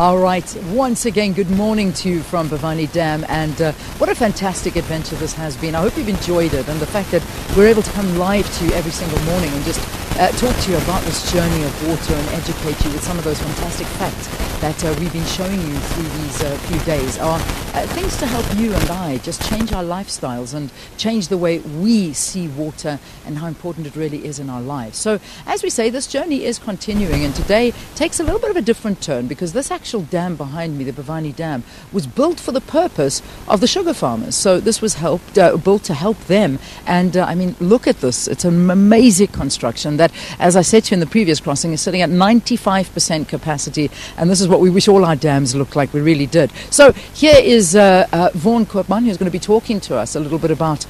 All right, once again, good morning to you from Bivane Dam, and what a fantastic adventure this has been. I hope you've enjoyed it, and the fact that we're able to come live to you every single morning and just talk to you about this journey of water and educate you with some of those fantastic facts that we've been showing you through these few days are things to help you and I just change our lifestyles and change the way we see water and how important it really is in our lives. So, as we say, this journey is continuing, and today takes a little bit of a different turn because this actual dam behind me, the Bivane Dam, was built for the purpose of the sugar farmers. So this was built to help them, and I mean, look at this. It's an amazing construction that, as I said to you in the previous crossing, is sitting at 95% capacity, and this is what we wish all our dams looked like. We really did. So here is Vaughan Koopman, who's going to be talking to us a little bit about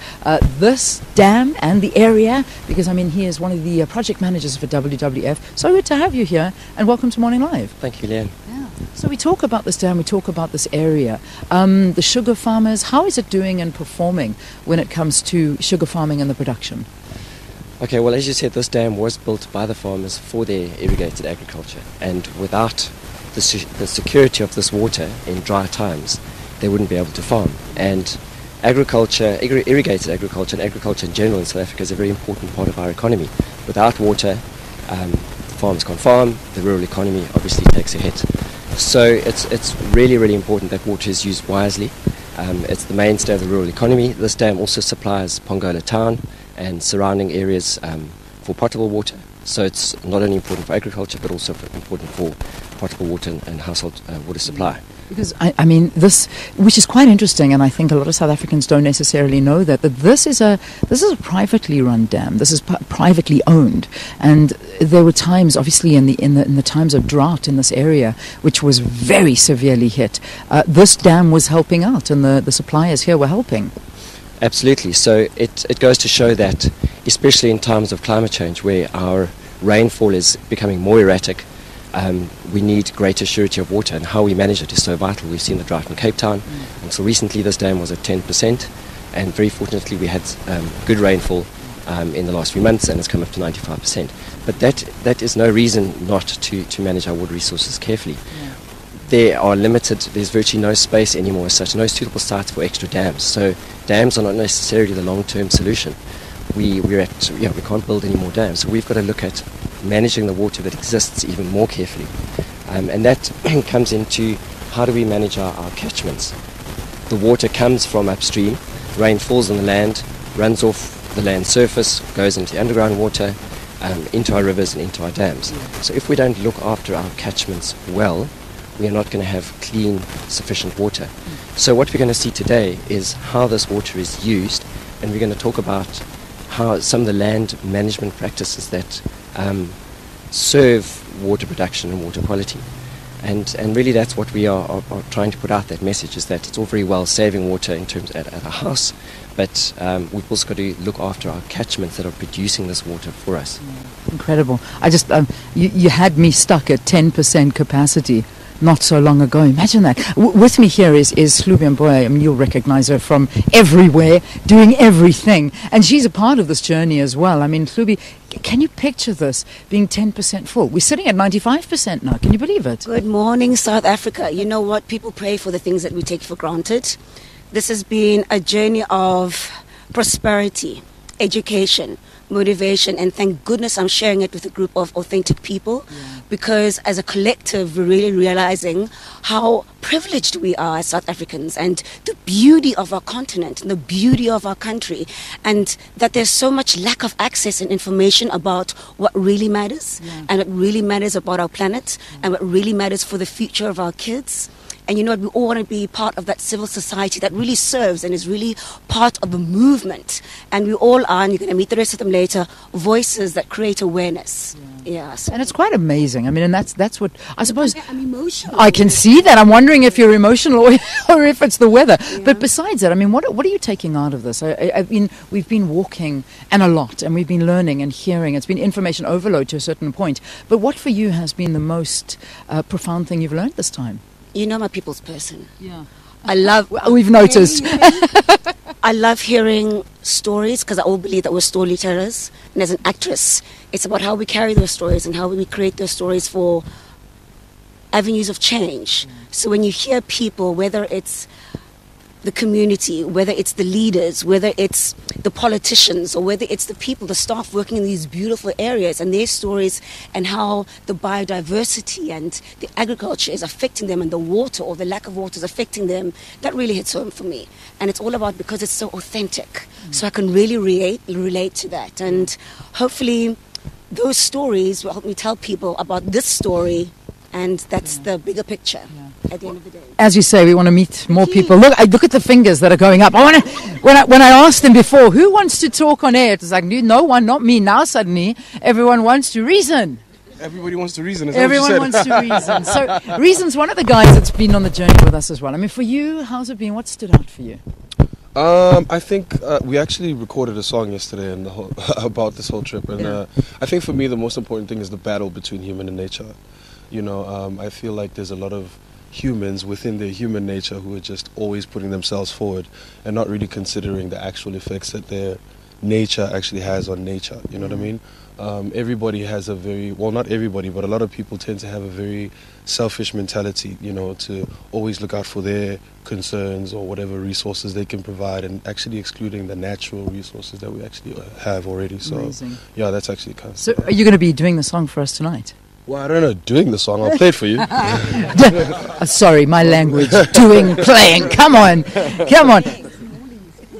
this dam and the area, because I mean, he is one of the project managers for WWF. So good to have you here, and welcome to Morning Live. Thank you, Leanne. Yeah. So we talk about this dam, we talk about this area. The sugar farmers, how is it doing and performing when it comes to sugar farming and the production? Okay, well, as you said, this dam was built by the farmers for their irrigated agriculture, and without the security of this water in dry times, they wouldn't be able to farm. And agriculture, irrigated agriculture, and agriculture in general in South Africa is a very important part of our economy. Without water, farmers can't farm, the rural economy obviously takes a hit. So it's really, really important that water is used wisely. It's the mainstay of the rural economy. This dam also supplies Pongola town and surrounding areas for potable water. So it's not only important for agriculture, but also important for potable water and household water supply. Because I mean, this, which is quite interesting, and I think a lot of South Africans don't necessarily know that this is a privately run dam. This is privately owned, and there were times, obviously, in the times of drought in this area, which was very severely hit. This dam was helping out, and the suppliers here were helping. Absolutely. So it goes to show that, especially in times of climate change, where our rainfall is becoming more erratic, we need greater surety of water, and how we manage it is so vital. We've seen the drought in Cape Town. Until recently, this dam was at 10%, and very fortunately we had good rainfall in the last few months, and it's come up to 95%. But that is no reason not to manage our water resources carefully. Yeah. There are limited, there's virtually no space anymore as such, no suitable sites for extra dams. So dams are not necessarily the long-term solution. We can't build any more dams, so we've got to look at managing the water that exists even more carefully, and that comes into how do we manage our catchments. The water comes from upstream, rain falls on the land, runs off the land surface, goes into the underground water, into our rivers and into our dams. So if we don't look after our catchments well, we are not going to have clean, sufficient water. So what we're going to see today is how this water is used, and we're going to talk about how some of the land management practices that serve water production and water quality. And really that's what we are trying to put out, that message, is that it's all very well saving water in terms at a house, but we've also got to look after our catchments that are producing this water for us. Incredible. I just, you had me stuck at 10% capacity not so long ago. Imagine that. With me here is Hlubi Mboya. I mean, you'll recognize her from everywhere, doing everything. And she's a part of this journey as well. I mean, Hlubi, can you picture this being 10% full? We're sitting at 95% now. Can you believe it? Good morning, South Africa. You know what? People pray for the things that we take for granted. This has been a journey of prosperity, education, motivation, and thank goodness I'm sharing it with a group of authentic people, because as a collective we're really realizing how privileged we are as South Africans, and the beauty of our continent and the beauty of our country, and that there's so much lack of access and information about what really matters, and what really matters about our planet, and what really matters for the future of our kids. And you know what, we all want to be part of that civil society that really serves and is really part of a movement. And we all are, and you're going to meet the rest of them later, voices that create awareness. So and it's quite amazing. I mean, and that's what, I suppose, I'm emotional. I can see that. I'm wondering if you're emotional or if it's the weather. But besides that, I mean, what are you taking out of this? I mean, we've been walking and a lot, and we've been learning and hearing. It's been information overload to a certain point. But what for you has been the most profound thing you've learned this time? You know, I'm a people's person. Yeah. I love... We've noticed. I love hearing stories, because I all believe that we're storytellers. And as an actress, it's about how we carry those stories and how we create those stories for avenues of change. So when you hear people, whether it's the community, whether it's the leaders, whether it's the politicians, or whether it's the people, the staff working in these beautiful areas and their stories and how the biodiversity and the agriculture is affecting them and the water or the lack of water is affecting them, that really hits home for me. And it's all about because it's so authentic. So I can really relate to that. And hopefully those stories will help me tell people about this story, and that's the bigger picture at the end of the day. As you say, we want to meet more people. Look at the fingers that are going up. When I asked them before, who wants to talk on air? It was like, no one, not me. Now suddenly, everyone wants to reason. Everybody wants to reason. Everyone wants to reason. So Reason's one of the guys that's been on the journey with us as well. I mean, for you, how's it been? What stood out for you? I think we actually recorded a song yesterday and about this whole trip. And I think for me, the most important thing is the battle between human and nature. I feel like there's a lot of humans within their human nature who are just always putting themselves forward and not really considering the actual effects that their nature actually has on nature. You know what I mean? Everybody has a not everybody, but a lot of people tend to have a very selfish mentality, to always look out for their concerns or whatever resources they can provide, and actually excluding the natural resources that we actually have already. So, amazing. Yeah, that's actually kind of... So, are you going to be doing the song for us tonight? Well, I don't know, doing the song. I'll play it for you. Sorry, my language. Playing. Come on.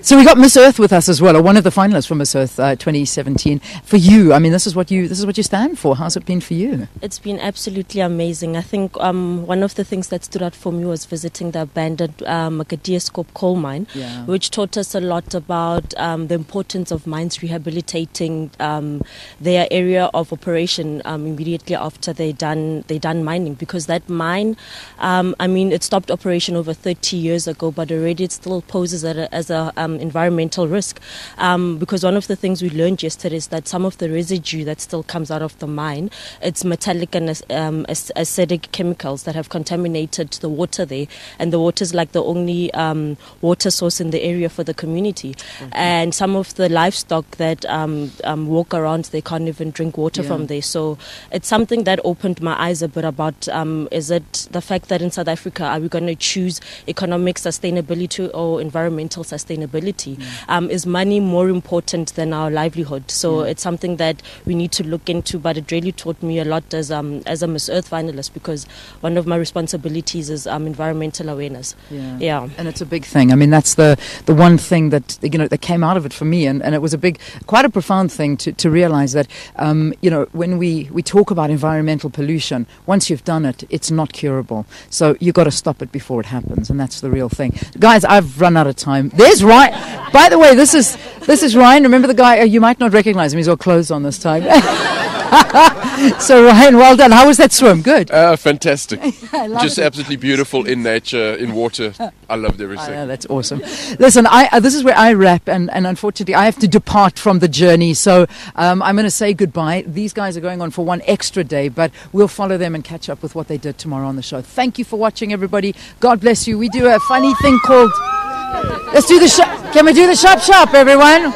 So we got Miss Earth with us as well, or one of the finalists from Miss Earth 2017. For you, I mean, this is what you stand for. How's it been for you? It's been absolutely amazing. I think one of the things that stood out for me was visiting the abandoned Makatieskop coal mine, which taught us a lot about the importance of mines rehabilitating their area of operation immediately after they done mining, because that mine, it stopped operation over 30 years ago, but already it still poses as a environmental risk, because one of the things we learned yesterday is that some of the residue that still comes out of the mine, it's metallic and acidic chemicals that have contaminated the water there, and the water is like the only water source in the area for the community. And some of the livestock that walk around, they can't even drink water from there. So it's something that opened my eyes a bit about, is it the fact that in South Africa, are we going to choose economic sustainability or environmental sustainability? Is money more important than our livelihood? So it's something that we need to look into, but it really taught me a lot as a Miss Earth finalist, because one of my responsibilities is environmental awareness. Yeah. And it's a big thing. I mean, that's the one thing that that came out of it for me, and it was quite a profound thing to realize that when we talk about environmental pollution, once you've done it, it's not curable. So you've got to stop it before it happens, and that's the real thing. Guys, I've run out of time. There's Ryan. By the way, this is Ryan. Remember the guy? You might not recognize him. He's all clothes on this time. So Ryan, well done. How was that swim? Good. Fantastic. Just absolutely beautiful in nature, in water. I loved everything. That's awesome. Listen, this is where I wrap, and unfortunately I have to depart from the journey. So I'm going to say goodbye. These guys are going on for one extra day, but we'll follow them and catch up with what they did tomorrow on the show. Thank you for watching, everybody. God bless you. We do a funny thing called... Let's do the shop. Can we do the shop, everyone?